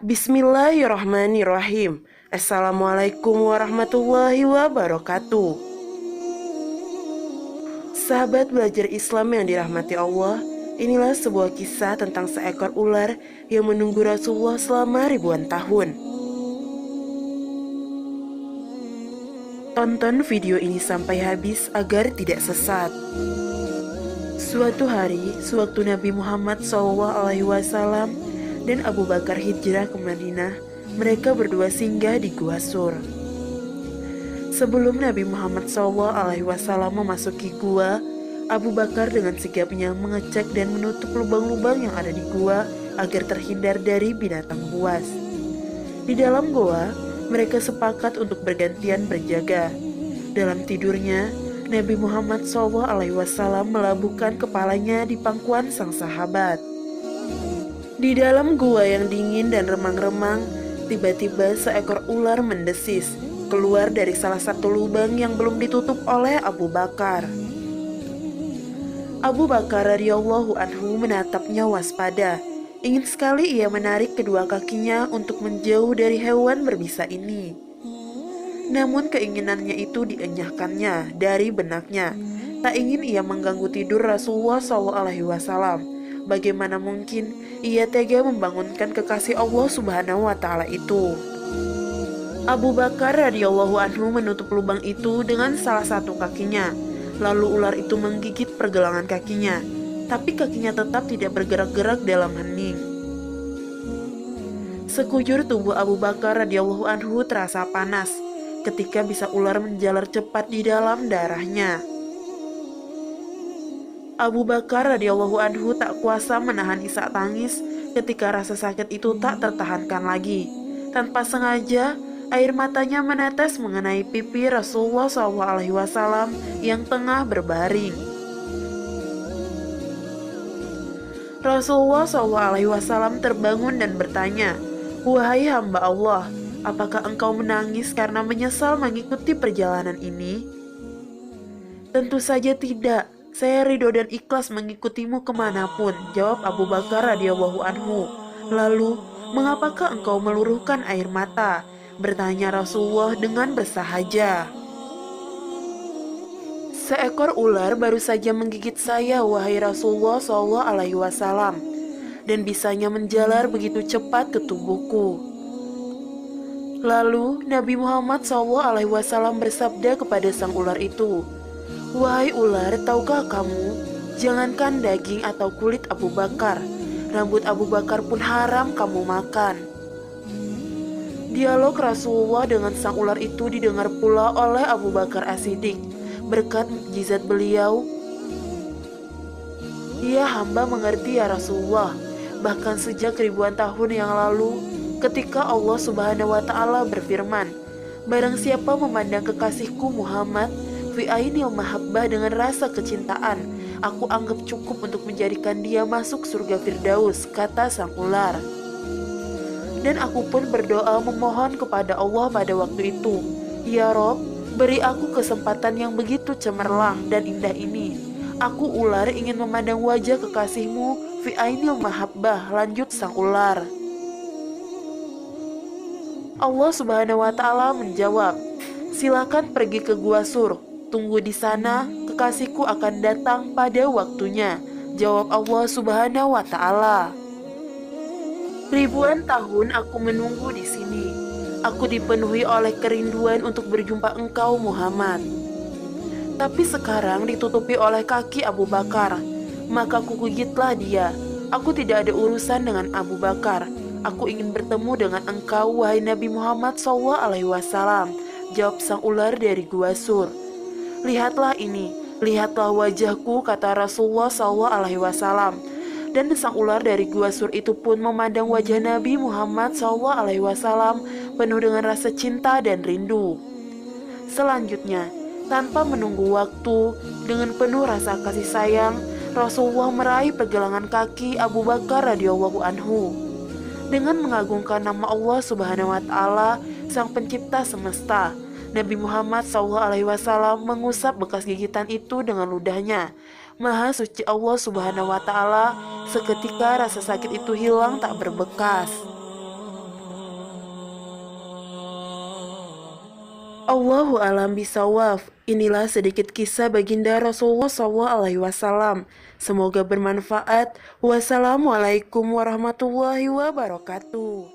Bismillahirrahmanirrahim. Assalamualaikum warahmatullahi wabarakatuh. Sahabat belajar Islam yang dirahmati Allah, inilah sebuah kisah tentang seekor ular yang menunggu Rasulullah selama ribuan tahun. Tonton video ini sampai habis agar tidak sesat. Suatu hari, sewaktu Nabi Muhammad SAW dan Abu Bakar hijrah ke Madinah, mereka berdua singgah di Gua Sur. Sebelum Nabi Muhammad SAW memasuki gua, Abu Bakar dengan sigapnya mengecek dan menutup lubang-lubang yang ada di gua agar terhindar dari binatang buas. Di dalam gua, mereka sepakat untuk bergantian berjaga. Dalam tidurnya, Nabi Muhammad SAW melabuhkan kepalanya di pangkuan sang sahabat. Di dalam gua yang dingin dan remang-remang, tiba-tiba seekor ular mendesis keluar dari salah satu lubang yang belum ditutup oleh Abu Bakar. Abu Bakar radhiyallahu anhu menatapnya waspada. Ingin sekali ia menarik kedua kakinya untuk menjauh dari hewan berbisa ini. Namun keinginannya itu dienyahkannya dari benaknya. Tak ingin ia mengganggu tidur Rasulullah SAW. Bagaimana mungkin ia tega membangunkan kekasih Allah Subhanahu wa Ta'ala itu? Abu Bakar radhiyallahu anhu menutup lubang itu dengan salah satu kakinya. Lalu ular itu menggigit pergelangan kakinya, tapi kakinya tetap tidak bergerak-gerak dalam hening. Sekujur tubuh Abu Bakar radhiyallahu anhu terasa panas ketika bisa ular menjalar cepat di dalam darahnya. Abu Bakar radhiyallahu anhu tak kuasa menahan isak tangis ketika rasa sakit itu tak tertahankan lagi. Tanpa sengaja, air matanya menetes mengenai pipi Rasulullah SAW yang tengah berbaring. Rasulullah SAW terbangun dan bertanya, "Wahai hamba Allah, apakah engkau menangis karena menyesal mengikuti perjalanan ini?" "Tentu saja tidak. Saya ridho dan ikhlas mengikutimu kemanapun," jawab Abu Bakar radhiyallahu anhu. "Lalu, mengapakah engkau meluruhkan air mata?" bertanya Rasulullah dengan bersahaja. "Seekor ular baru saja menggigit saya, wahai Rasulullah SAW, dan bisanya menjalar begitu cepat ke tubuhku." Lalu Nabi Muhammad SAW bersabda kepada sang ular itu, "Wahai ular, tahukah kamu, jangankan daging atau kulit Abu Bakar, rambut Abu Bakar pun haram kamu makan." Dialog Rasulullah dengan sang ular itu didengar pula oleh Abu Bakar As-Siddiq. Berkat mukjizat beliau, "Ya hamba mengerti ya Rasulullah, bahkan sejak ribuan tahun yang lalu, ketika Allah Subhanahu wa Ta'ala berfirman, barang siapa memandang kekasihku Muhammad fi ainil mahabbah dengan rasa kecintaan, aku anggap cukup untuk menjadikan dia masuk surga Firdaus," kata sang ular. "Dan aku pun berdoa memohon kepada Allah pada waktu itu, ya Rob, beri aku kesempatan yang begitu cemerlang dan indah ini. Aku ular ingin memandang wajah kekasihmu fi ainil mahabbah," lanjut sang ular. Allah Subhanahu wa Ta'ala menjawab, "Silakan pergi ke Gua Sur. Tunggu di sana, kekasihku akan datang pada waktunya," jawab Allah Subhanahu wa Ta'ala. "Ribuan tahun aku menunggu di sini. Aku dipenuhi oleh kerinduan untuk berjumpa engkau Muhammad. Tapi sekarang ditutupi oleh kaki Abu Bakar, maka kugigitlah dia. Aku tidak ada urusan dengan Abu Bakar. Aku ingin bertemu dengan engkau, wahai Nabi Muhammad SAW," jawab sang ular dari Gua Sur. "Lihatlah ini, lihatlah wajahku," kata Rasulullah SAW. Dan sang ular dari Gua Sur itu pun memandang wajah Nabi Muhammad SAW penuh dengan rasa cinta dan rindu. Selanjutnya, tanpa menunggu waktu, dengan penuh rasa kasih sayang, Rasulullah meraih pergelangan kaki Abu Bakar radhiyallahu anhu. Dengan mengagungkan nama Allah Subhanahu wa Ta'ala, sang pencipta semesta, Nabi Muhammad SAW mengusap bekas gigitan itu dengan ludahnya. Maha suci Allah Subhanahu wa Ta'ala, seketika rasa sakit itu hilang tak berbekas. Allahu alam bisawaf. Inilah sedikit kisah baginda Rasulullah SAW. Semoga bermanfaat. Wassalamualaikum warahmatullahi wabarakatuh.